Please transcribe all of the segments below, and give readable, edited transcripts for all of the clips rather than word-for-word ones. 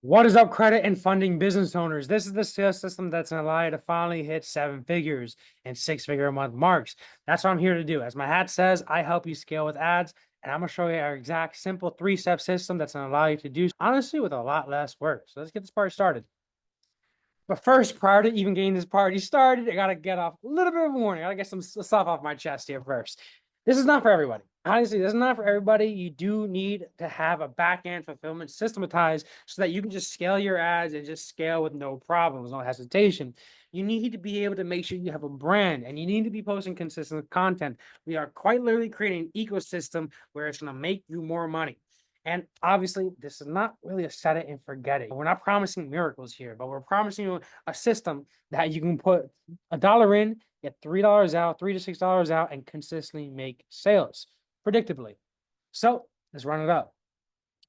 What is up, credit and funding business owners? This is the sales system that's going to allow you to finally hit seven figures and six-figure a month marks. That's what I'm here to do. As my hat says, I help you scale with ads, and I'm going to show you our exact simple three-step system that's going to allow you to do honestly with a lot less work. So let's get this party started. But first, prior to even getting this party started, I got to get off a little bit of a warning. I got to get some stuff off my chest here first. This is not for everybody. Honestly, this is not for everybody. You do need to have a back-end fulfillment systematized so that you can just scale your ads and just scale with no problems, no hesitation. You need to be able to make sure you have a brand and you need to be posting consistent content. We are quite literally creating an ecosystem where it's going to make you more money. And obviously, this is not really a set it and forget it. We're not promising miracles here, but we're promising you a system that you can put $1 in, get $3 out, $3 to $6 out, and consistently make sales predictably. So let's run it up.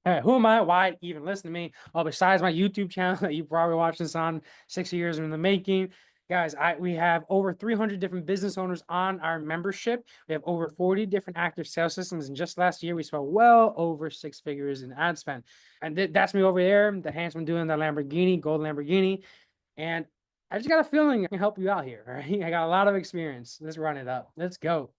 All right, who am I? Why even listen to me? Well, besides my YouTube channel that you probably watched this on 6 years in the making, guys, we have over 300 different business owners on our membership. We have over 40 different active sales systems, and just last year we spent well over six figures in ad spend. And that's me over there, the handsome doing the Lamborghini, gold Lamborghini, and I just got a feeling I can help you out here. All right, I got a lot of experience. Let's run it up. Let's go.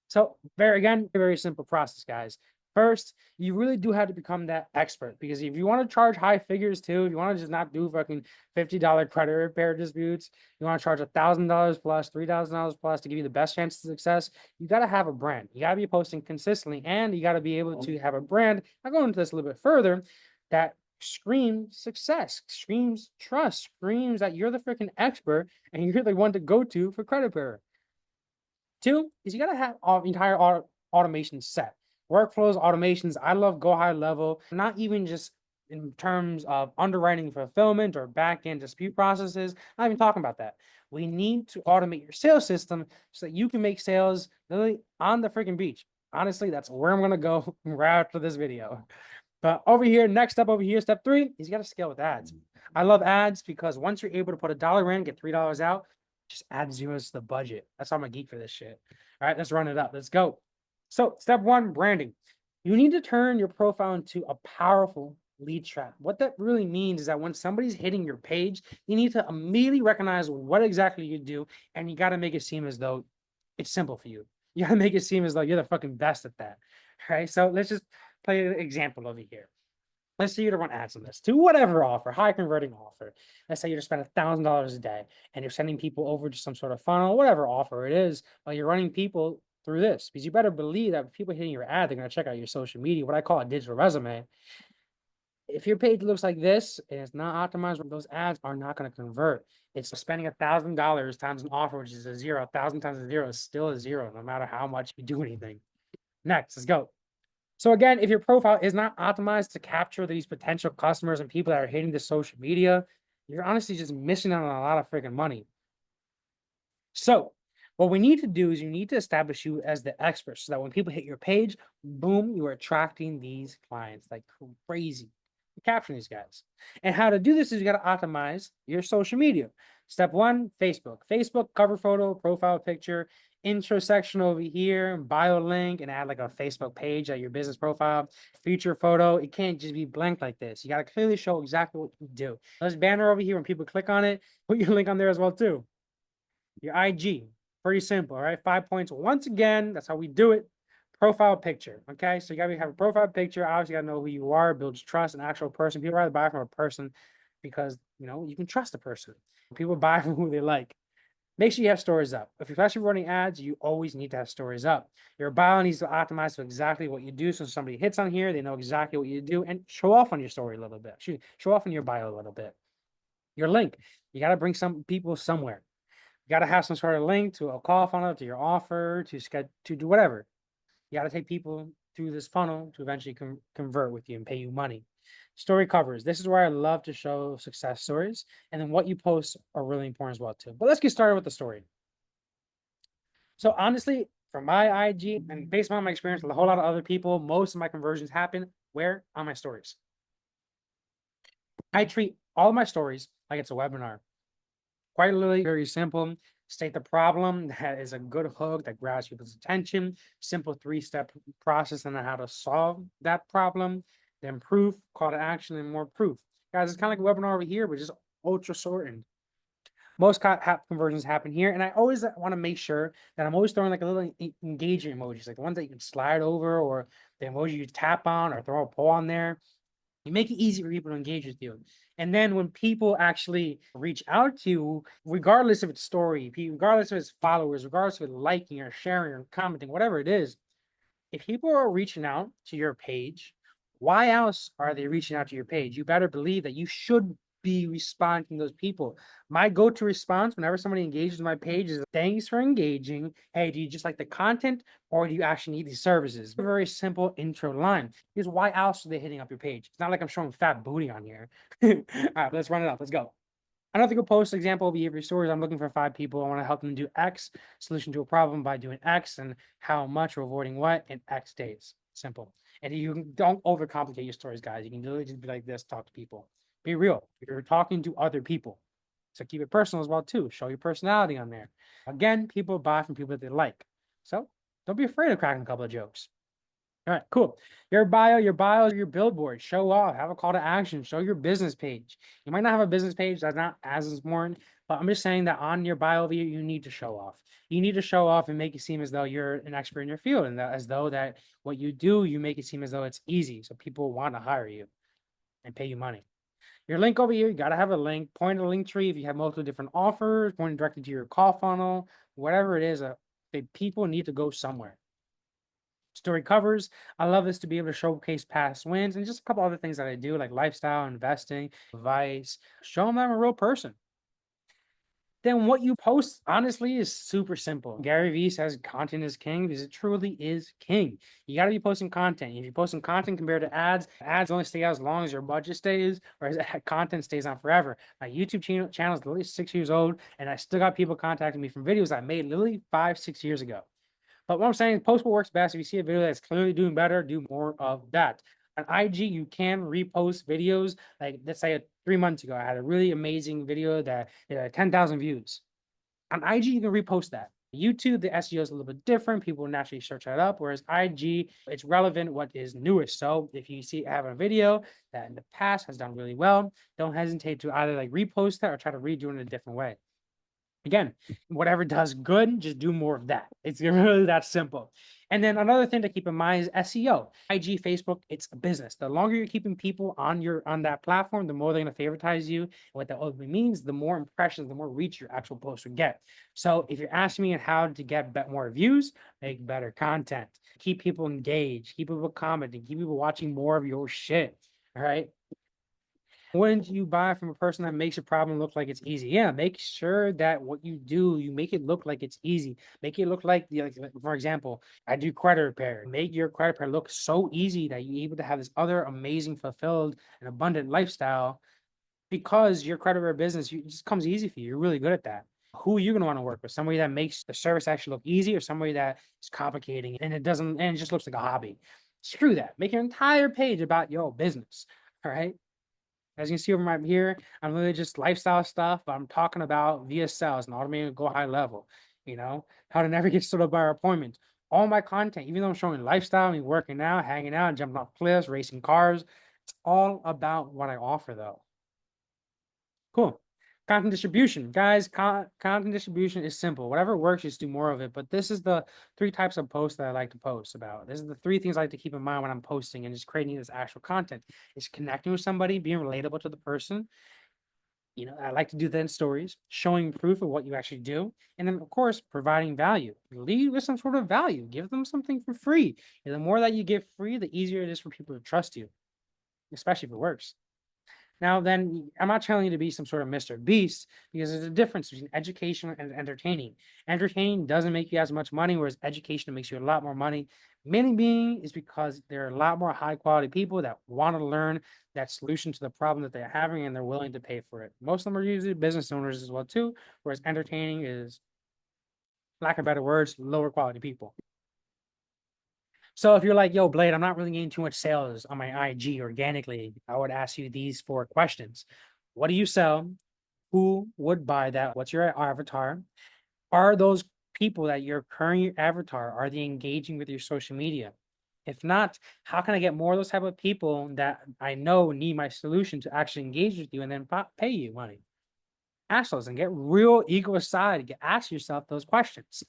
So very simple process, guys. First, you really do have to become that expert, because if you want to charge high figures too, if you want to just not do fucking $50 credit repair disputes, you want to charge $1,000 plus, $3,000 plus to give you the best chance of success, you got to have a brand. You got to be posting consistently, and you got to be able to have a brand. I'll go into this a little bit further, that screams success, screams trust, screams that you're the freaking expert and you're the one to go to for credit repair. Two is you got to have entire automation set. Workflows, automations. I love go high level, not even just in terms of underwriting fulfillment or back end dispute processes. Not even talking about that. We need to automate your sales system so that you can make sales literally on the freaking beach. Honestly, that's where I'm going to go right after this video. But over here, next up over here, step three is you got to scale with ads. I love ads because once you're able to put $1 in, get $3 out, just add zeros to the budget. That's why I'm a geek for this shit. All right, let's run it up. Let's go. So step one, branding. You need to turn your profile into a powerful lead trap. What that really means is that when somebody's hitting your page, you need to immediately recognize what exactly you do, and you got to make it seem as though it's simple for you. You got to make it seem as though you're the fucking best at that. All right, so let's just play an example over here. Let's say you to run ads on this to whatever offer, high converting offer. Let's say you to spend $1,000 a day and you're sending people over to some sort of funnel, whatever offer it is, while you're running people through this. Because you better believe that people hitting your ad, they're going to check out your social media, what I call a digital resume. If your page looks like this and it's not optimized, those ads are not going to convert. It's spending $1,000 times an offer, which is a zero. 1,000 times a zero is still a zero, no matter how much you do anything. Next, let's go. So again, if your profile is not optimized to capture these potential customers and people that are hitting the social media, you're honestly just missing out on a lot of freaking money. So what we need to do is you need to establish you as the expert so that when people hit your page, boom, you are attracting these clients like crazy. Capturing these guys. And how to do this is you got to optimize your social media. Step one, Facebook. Facebook cover photo, profile picture, intro section over here, bio link, and add like a Facebook page at your business profile. Feature photo. It can't just be blank like this. You got to clearly show exactly what you do. This banner over here, when people click on it, put your link on there as well too. Your IG. Pretty simple, all right? 5 points. Once again, that's how we do it. Profile picture. Okay, so you gotta have a profile picture. Obviously, you gotta know who you are, builds trust, an actual person. People rather buy from a person because you can trust a person. People buy from who they like. Make sure you have stories up. If you're especially running ads, you always need to have stories up. Your bio needs to optimize to exactly what you do. So somebody hits on here, they know exactly what you do, and show off on your story a little bit. Show off in your bio a little bit. Your link. You gotta bring some people somewhere. You gotta have some sort of link to a call funnel, to your offer, to do whatever. You got to take people through this funnel to eventually convert with you and pay you money. Story covers. This is where I love to show success stories. And then what you post are really important as well too. But let's get started with the story. So honestly, from my IG and based on my experience with a whole lot of other people, most of my conversions happen where? On my stories. I treat all of my stories like it's a webinar. Quite literally, very simple. State the problem. That is a good hook that grabs people's attention. Simple three-step process on how to solve that problem. Then proof, call to action, and more proof. Guys, it's kind of like a webinar over here, but just ultra shortened. Most conversions happen here, and I always want to make sure that I'm always throwing like a little engagement emojis, like the ones that you can slide over, or the emoji you tap on, or throw a poll on there. You make it easy for people to engage with you. And then when people actually reach out to you, regardless of its story, regardless of its followers, regardless of it liking or sharing or commenting, whatever it is, if people are reaching out to your page, why else are they reaching out to your page? You better believe that you should be responding to those people. My go-to response whenever somebody engages with my page is thanks for engaging. Hey, do you just like the content or do you actually need these services? A very simple intro line. Because why else are they hitting up your page? It's not like I'm showing fat booty on here. All right, let's run it up. Let's go. Another good post example of behavior stories. I'm looking for 5 people. I want to help them do X, solution to a problem by doing X, and how much or avoiding what in X days. Simple. And you don't overcomplicate your stories, guys. You can literally just be like this, talk to people. Be real. You're talking to other people. So keep it personal as well, too. Show your personality on there. Again, people buy from people that they like. So don't be afraid of cracking a couple of jokes. All right, cool. Your bio, your billboard, show off, have a call to action, show your business page. You might not have a business page, that's not as important, but I'm just saying that on your bio, you need to show off. You need to show off and make it seem as though you're an expert in your field, and that as though that what you do, you make it seem as though it's easy, so people want to hire you and pay you money. Your link over here, you got to have a link. Point to the link tree if you have multiple different offers, point directly to your call funnel, whatever it is, people need to go somewhere. Story covers. I love this to be able to showcase past wins and just a couple other things that I do, like lifestyle, investing, advice. Show them I'm a real person. Then what you post, honestly, is super simple. Gary Vee says content is king because it truly is king. You got to be posting content. If you're posting content compared to ads, ads only stay out as long as your budget stays, whereas content stays on forever. My YouTube channel is literally 6 years old, and I still got people contacting me from videos I made literally 5, 6 years ago. But what I'm saying is post what works best. If you see a video that's clearly doing better, do more of that. On IG, you can repost videos. Like let's say 3 months ago, I had a really amazing video that had 10,000 views. On IG, you can repost that. YouTube, the SEO is a little bit different. People naturally search that up. Whereas IG, it's relevant what is newest. So if you see I have a video that in the past has done really well, don't hesitate to either like repost that or try to redo it in a different way. Again, whatever does good, just do more of that. It's really that simple. And then another thing to keep in mind is SEO. IG, Facebook, it's a business. The longer you're keeping people on that platform, the more they're going to favoritize you. And what that ultimately means, the more impressions, the more reach your actual post would get. So if you're asking me how to get more views, make better content, keep people engaged, keep people commenting, keep people watching more of your shit. All right. Wouldn't you buy from a person that makes a problem look like it's easy? Yeah, make sure that what you do, you make it look like it's easy. Make it look like, for example, I do credit repair. Make your credit repair look so easy that you're able to have this other amazing, fulfilled, and abundant lifestyle because your credit repair business it just comes easy for you. You're really good at that. Who are you going to want to work with? Somebody that makes the service actually look easy or somebody that is complicating and it doesn't, and it just looks like a hobby? Screw that. Make your entire page about your business. All right. As you can see over right here, I'm literally just lifestyle stuff, but I'm talking about via sales and automating go high level, how to never get stood up by our appointments. All my content, even though I'm showing lifestyle, me working out, hanging out, jumping off cliffs, racing cars, it's all about what I offer though. Cool. Content distribution. Guys, content distribution is simple. Whatever works, just do more of it. But this is the 3 types of posts that I like to post about. This is the 3 things I like to keep in mind when I'm posting and just creating this actual content. It's connecting with somebody, being relatable to the person. I like to do that in stories, showing proof of what you actually do. And then, of course, providing value. Lead with some sort of value. Give them something for free. And the more that you give free, the easier it is for people to trust you, especially if it works. Now, then, I'm not telling you to be some sort of Mr. Beast because there's a difference between education and entertaining. Entertaining doesn't make you as much money, whereas education makes you a lot more money. Mainly being is because there are a lot more high quality people that want to learn that solution to the problem that they're having and they're willing to pay for it. Most of them are usually business owners as well too, whereas entertaining is, lack of better words, lower quality people. So if you're like, yo, Blade, I'm not really getting too much sales on my IG organically, I would ask you these 4 questions. What do you sell? Who would buy that? What's your avatar? Are those people that your current avatar, are they engaging with your social media? If not, how can I get more of those type of people that I know need my solution to actually engage with you and then pay you money? Ask those and get real ego aside. Ask yourself those questions.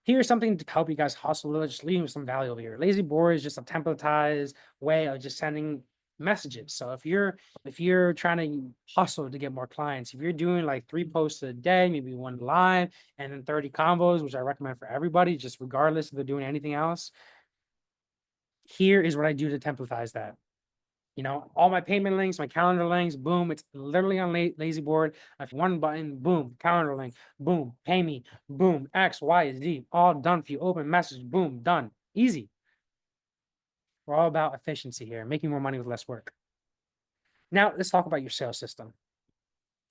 Here's something to help you guys hustle, just leaving some value over here. Lazy board is just a templatized way of just sending messages. So if you're trying to hustle to get more clients, if you're doing like 3 posts a day, maybe 1 live, and then 30 combos, which I recommend for everybody, just regardless if they're doing anything else, here is what I do to templatize that. All my payment links, my calendar links, boom, it's literally on lazy board. If one button, boom, calendar link, boom, pay me, boom, X, Y, Z, all done for you. Open message, boom, done. Easy. We're all about efficiency here, making more money with less work. Now, let's talk about your sales system.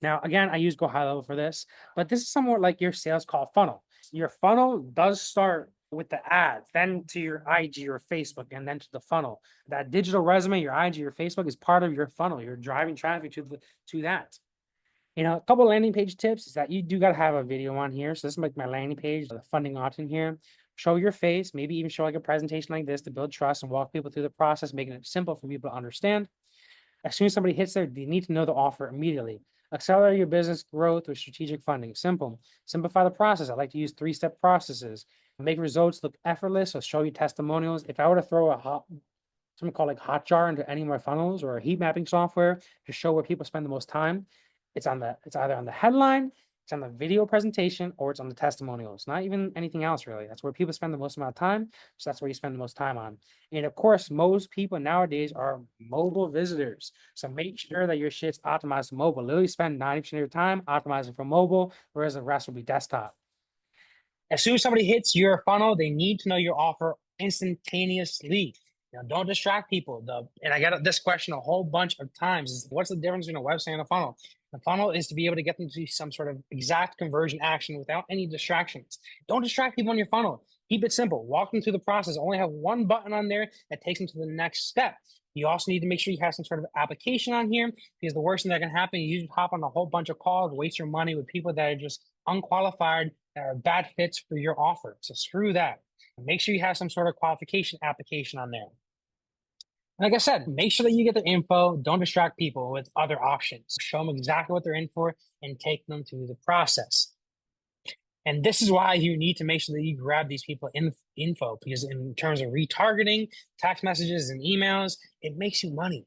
Now, again, I use Go High Level for this, but this is somewhat like your sales call funnel. Your funnel does start with the ads, then to your IG or Facebook, and then to the funnel. That digital resume, your IG or Facebook is part of your funnel. You're driving traffic to that. A couple landing page tips is that you do got to have a video on here. So this is like my landing page, the funding option here. Show your face, maybe even show like a presentation like this to build trust and walk people through the process, making it simple for people to understand. As soon as somebody hits there, they need to know the offer immediately. Accelerate your business growth with strategic funding. Simple. Simplify the process. I like to use 3-step processes. Make results look effortless. So show you testimonials. If I were to throw something called like Hotjar into any of my funnels or a heat mapping software to show where people spend the most time, it's either on the headline, it's on the video presentation, or it's on the testimonials. Not even anything else really. That's where people spend the most amount of time. So that's where you spend the most time on. And of course, most people nowadays are mobile visitors. So make sure that your shit's optimized for mobile. Literally spend 90% of your time optimizing for mobile, whereas the rest will be desktop. As soon as somebody hits your funnel, they need to know your offer instantaneously. Don't distract people. And I got this question a whole bunch of times: is what's the difference between a website and a funnel? The funnel is to be able to get them to some sort of exact conversion action without any distractions. Don't distract people on your funnel. Keep it simple. Walk them through the process. Only have one button on there that takes them to the next step. You also need to make sure you have some sort of application on here, because the worst thing that can happen, you just hop on a whole bunch of calls, waste your money with people that are just unqualified, that are bad fits for your offer. So screw that. Make sure you have some sort of qualification application on there. Like I said, make sure that you get their info. Don't distract people with other options. Show them exactly what they're in for and take them through the process. And this is why you need to make sure that you grab these people info, because in terms of retargeting, text messages, and emails, it makes you money.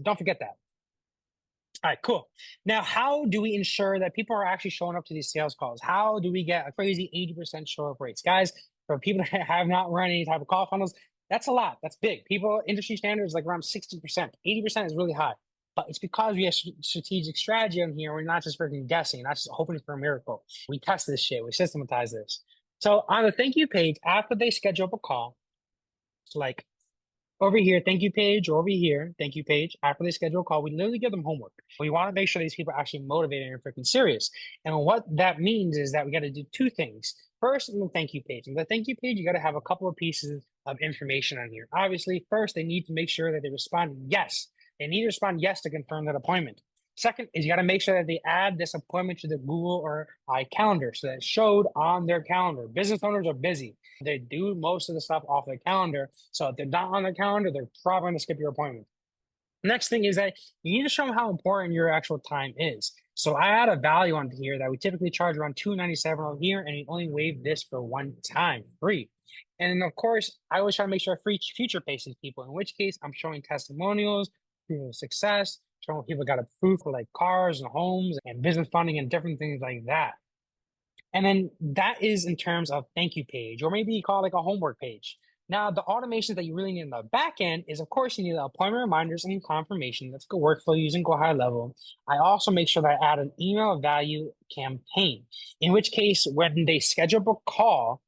Don't forget that. All right, cool. Now, how do we ensure that people are actually showing up to these sales calls? How do we get a crazy 80% show up rates? Guys, for people that have not run any type of call funnels, that's a lot. That's big. People, industry standards like around 60%. 80% is really high. But it's because we have strategic strategy on here. We're not just freaking guessing, not just hoping for a miracle. We test this shit. We systematize this. So on the thank you page, after they schedule up a call, it's like over here, thank you page, or over here, thank you page, after they schedule a call, we literally give them homework. We want to make sure these people are actually motivated and freaking serious. And what that means is that we got to do 2 things. First, on the thank you page. On the thank you page, you got to have a couple of pieces of information on here. Obviously, first, they need to make sure that they respond yes. They need to respond yes to confirm that appointment. Second is you got to make sure that they add this appointment to the Google or iCalendar so that it's showed on their calendar. Business owners are busy. They do most of the stuff off their calendar. So if they're not on their calendar, they're probably going to skip your appointment. Next thing is that you need to show them how important your actual time is. So I add a value onto here that we typically charge around $297 on here, and you only waive this for one time, free. And then of course, I always try to make sure I free future paces people, in which case I'm showing testimonials, proof of success, showing people got approved for like cars and homes and business funding and different things like that. And then that is in terms of thank you page, or maybe you call it like a homework page. Now, the automations that you really need in the back end is, of course, you need the appointment reminders and confirmation. That's good workflow using Go High Level. I also make sure that I add an email value campaign, in which case, when they schedule a call,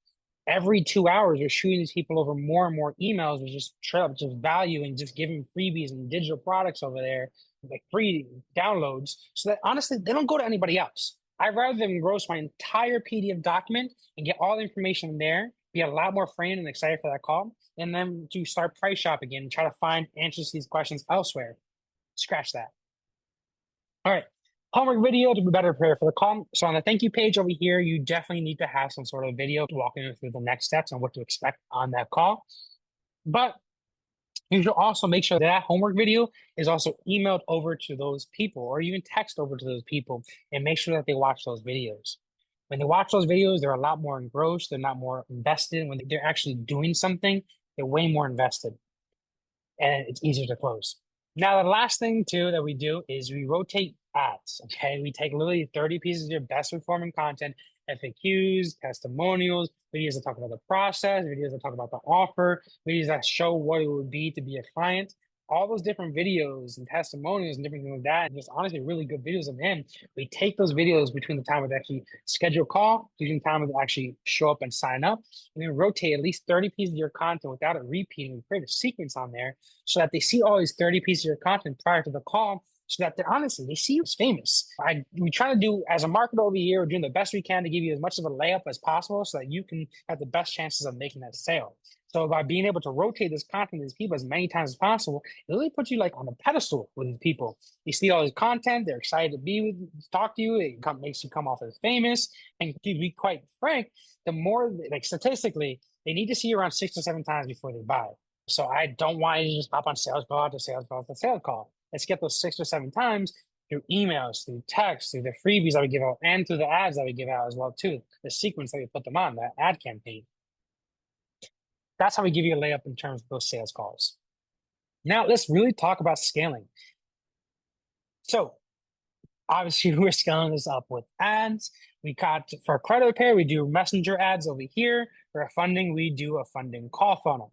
every 2 hours, we're shooting these people over more and more emails with just value and just giving freebies and digital products over there, like free downloads, so that honestly, they don't go to anybody else. I'd rather them engross my entire PDF document and get all the information in there, be a lot more framed and excited for that call, and then to start price shopping and try to find answers to these questions elsewhere. Scratch that. All right. Homework video to be better prepared for the call. So on the thank you page over here, you definitely need to have some sort of video walking you through the next steps and what to expect on that call. But you should also make sure that homework video is also emailed over to those people or even text over to those people and make sure that they watch those videos. When they watch those videos, they're a lot more engrossed, they're not more invested. When they're actually doing something, they're way more invested and it's easier to close. Now, the last thing too that we do is we rotate ads. Okay, we take literally 30 pieces of your best performing content, FAQs, testimonials, videos that talk about the process, videos that talk about the offer, videos that show what it would be to be a client. All those different videos and testimonials and different things like that, and just honestly really good videos of him. We take those videos between the time of actually schedule a call, between the time of actually show up and sign up, and then rotate at least 30 pieces of your content without it repeating. We create a sequence on there so that they see all these 30 pieces of your content prior to the call, so that they're honestly, they see you as famous. We try to do, as a marketer over here, we're doing the best we can to give you as much of a layup as possible so that you can have the best chances of making that sale. So by being able to rotate this content to these people as many times as possible, it really puts you like on a pedestal with these people. You see all this content, they're excited to be with, to talk to you. Makes you come off as famous. And to be quite frank, the more, like statistically, they need to see you around 6 to 7 times before they buy. So I don't want you to just hop on sales call to sales call to sales call. Let's get those 6 or 7 times through emails, through text, through the freebies that we give out, and through the ads that we give out as well too. The sequence that we put them on, that ad campaign. That's how we give you a layup in terms of those sales calls. Now let's really talk about scaling. So obviously we're scaling this up with ads. We got for credit repair, we do messenger ads over here. For funding, we do a funding call funnel.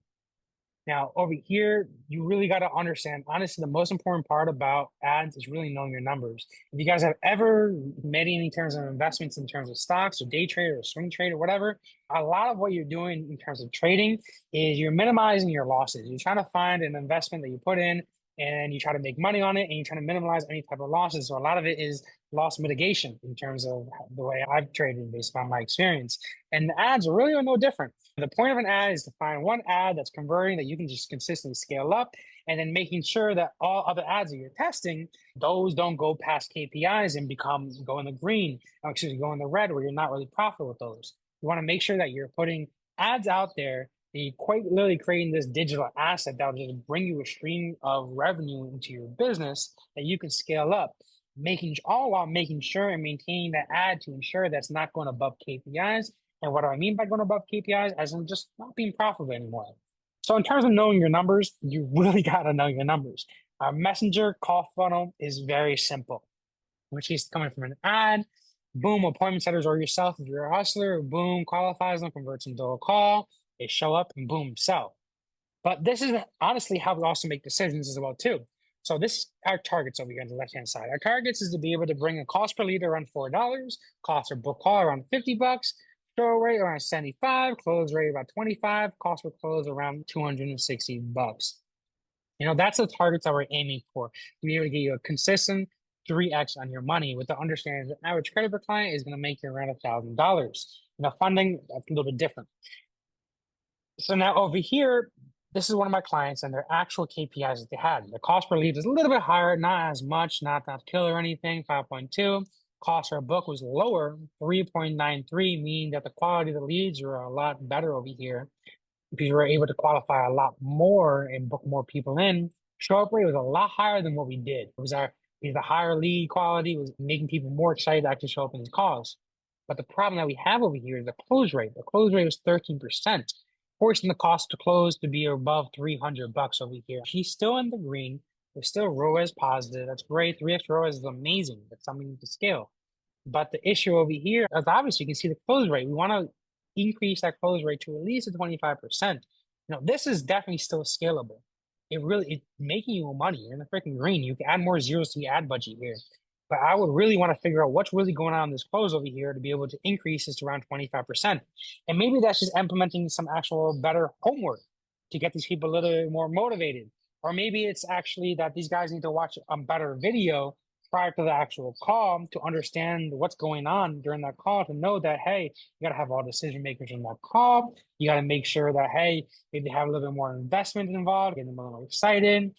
Now, over here, you really got to understand, honestly, the most important part about ads is really knowing your numbers. If you guys have ever made any terms of investments in terms of stocks or day trade or swing trade or whatever, a lot of what you're doing in terms of trading is you're minimizing your losses. You're trying to find an investment that you put in and you try to make money on it and you're trying to minimize any type of losses. So a lot of it is loss mitigation in terms of the way I've traded based on my experience. And the ads really are no different. The point of an ad is to find one ad that's converting that you can just consistently scale up and then making sure that all other ads that you're testing, those don't go past KPIs and go in the green, or excuse me, go in the red where you're not really profitable with those. You want to make sure that you're putting ads out there that you're quite literally creating this digital asset that will just bring you a stream of revenue into your business that you can scale up, all while making sure and maintaining that ad to ensure that's not going above KPIs. And what do I mean by going above KPIs? As in just not being profitable anymore. So in terms of knowing your numbers, you really got to know your numbers. Our messenger call funnel is very simple, which is coming from an ad. Boom, appointment setters or yourself. If you're a hustler, boom, qualifies them, converts them to a call. They show up and boom, sell. But this is honestly how we also make decisions as well too. So this our targets over here on the left-hand side. Our targets is to be able to bring a cost per lead around $4, cost per book call around $50, throw rate around 75, close rate about 25, cost per close around $260. That's the targets that we're aiming for. To be able to get you a consistent 3x on your money with the understanding that average credit per client is going to make you around $1,000. Funding, that's a little bit different. So now over here, this is one of my clients and their actual KPIs that they had. The cost per lead is a little bit higher, not as much, not that killer or anything, 5.2. Cost per book was lower, 3.93, meaning that the quality of the leads were a lot better over here because we were able to qualify a lot more and book more people in. Show up rate was a lot higher than what we did. The higher lead quality was making people more excited to actually show up in these calls. But the problem that we have over here is the close rate. The close rate was 13%, forcing the cost to close to be above $300 over here. He's still in the green. We're still ROAS positive. That's great. 3x ROAS is amazing. That's something to scale. But the issue over here is obviously you can see the close rate. We want to increase that close rate to at least 25%. This is definitely still scalable. It's making you money. You're in the freaking green. You can add more zeros to your ad budget here. But I would really want to figure out what's really going on in this close over here to be able to increase this to around 25%. And maybe that's just implementing some actual better homework to get these people a little bit more motivated. Or maybe it's actually that these guys need to watch a better video prior to the actual call to understand what's going on during that call, to know that, hey, you got to have all decision makers in that call. You got to make sure that, hey, maybe they have a little bit more investment involved, get them a little excited.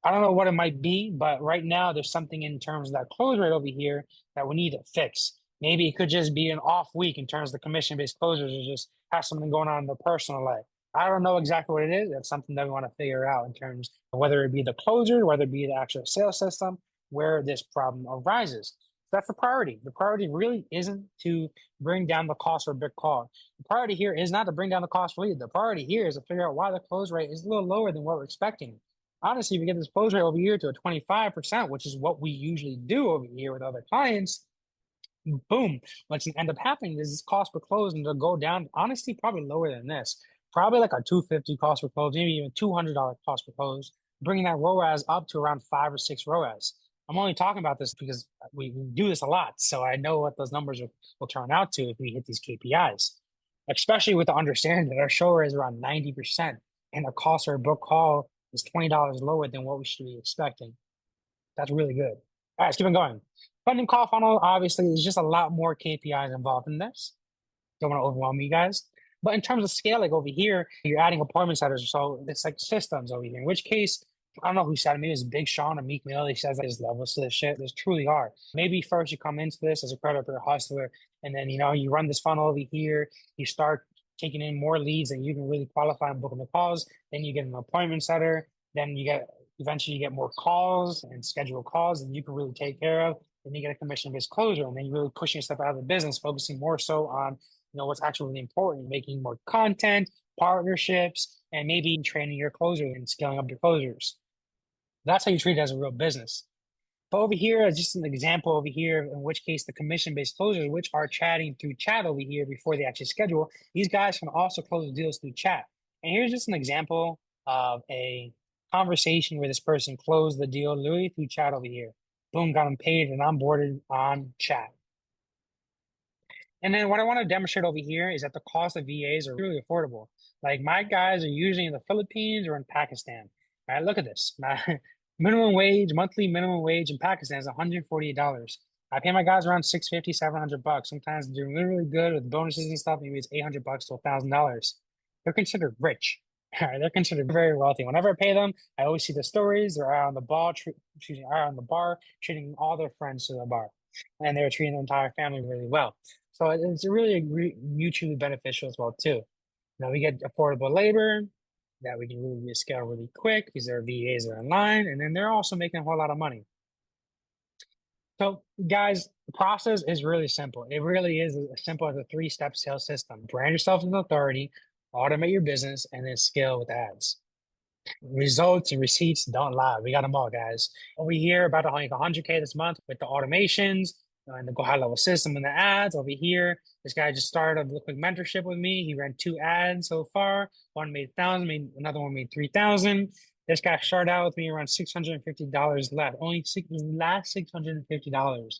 I don't know what it might be, but right now there's something in terms of that close rate over here that we need to fix. Maybe it could just be an off week in terms of the commission-based closers, or just have something going on in their personal life. I don't know exactly what it is. That's something that we want to figure out in terms of whether it be the closer, whether it be the actual sales system, where this problem arises. So that's the priority. The priority really isn't to bring down the cost for a big call. The priority here is not to bring down the cost for lead. The priority here is to figure out why the close rate is a little lower than what we're expecting. Honestly, if we get this close rate over here to a 25%, which is what we usually do over here with other clients, boom, what's going to end up happening is this cost per close and to go down, honestly, probably lower than this. Probably like a 250 cost per close, maybe even $200 cost per close, bringing that ROAS up to around 5 or 6 ROAS. I'm only talking about this because we do this a lot. So I know what those numbers will turn out to if we hit these KPIs, especially with the understanding that our show rate is around 90% and the cost for a book call is $20 lower than what we should be expecting. That's really good. All right, let's keep on going. Funding call funnel, obviously, there's just a lot more KPIs involved in this. Don't want to overwhelm you guys. But in terms of scale, like over here, you're adding appointment setters. So it's like systems over here, in which case, I don't know who said it. Maybe it's Big Sean or Meek Mill. He says there's levels to this shit. There's truly are. Maybe first you come into this as a creditor hustler, and then, you run this funnel over here. You start taking in more leads and you can really qualify and book the calls. Then you get an appointment setter. Then eventually you get more calls and schedule calls and you can really take care of. Then you get a commission-based closer, and then you're really pushing yourself out of the business, focusing more so on what's actually really important, making more content, partnerships, and maybe training your closers and scaling up your closers. That's how you treat it as a real business. But over here is just an example over here, in which case the commission-based closers, which are chatting through chat over here before they actually schedule, these guys can also close deals through chat. And here's just an example of a conversation where this person closed the deal literally through chat over here. Boom, got them paid and onboarded on chat. And then what I want to demonstrate over here is that the cost of VAs are really affordable. Like my guys are usually in the Philippines or in Pakistan. All right, look at this. Monthly minimum wage in Pakistan is $148. I pay my guys around $650, $700. Sometimes they're doing really good with bonuses and stuff. Maybe it's $800 to $1,000. They're considered rich. They're considered very wealthy. Whenever I pay them, I always see the stories. They're out on the bar, treating all their friends to the bar, and they're treating their entire family really well. So it's really mutually beneficial as well too. Now we get affordable labor that we can really scale really quick because their VAs are online, and then they're also making a whole lot of money. So guys, the process is really simple. It really is as simple as a 3-step sales system. Brand yourself as an authority, automate your business, and then scale with ads. Results and receipts don't lie. We got them all, guys. Over here, about to make 100K this month with the automations and the Go High Level system and the ads. Over here, this guy just started a quick mentorship with me. He ran 2 ads so far. One made 1,000, another one made 3,000. This guy started out with me around $650 left. Only last $650.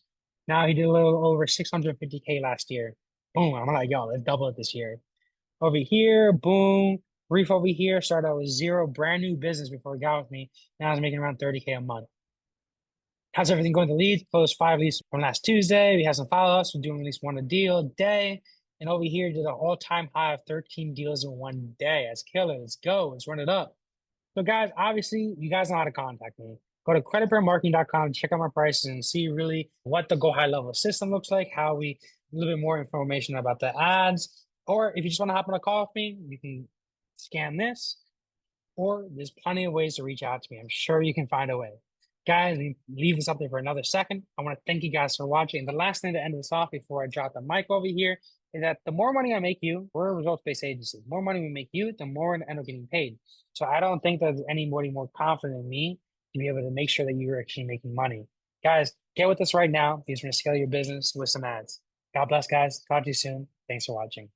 Now he did a little over 650K last year. Boom! I'm like, yo, let's double it this year. Over here, boom. Brief over here, started out with 0 brand new business before he got with me. Now he's making around 30K a month. How's everything going to leads? Closed 5 leads from last Tuesday. We have some follow-ups. We're doing at least 1 a deal a day. And over here, did an all-time high of 13 deals in 1 day. That's killer. Let's go. Let's run it up. So guys, obviously, you guys know how to contact me. Go to creditbureaumarketing.com, check out my prices, and see really what the Go High Level system looks like, a little bit more information about the ads. Or if you just want to hop on a call with me, you can scan this, or there's plenty of ways to reach out to me. I'm sure you can find a way. Guys, leave this up there for another second. I want to thank you guys for watching. And the last thing to end this off before I drop the mic over here is that the more money I make you, we're a results-based agency. The more money we make you, the more I end up getting paid. So I don't think there's anybody more confident than me to be able to make sure that you're actually making money. Guys, get with us right now because we're going to scale your business with some ads. God bless, guys. Talk to you soon. Thanks for watching.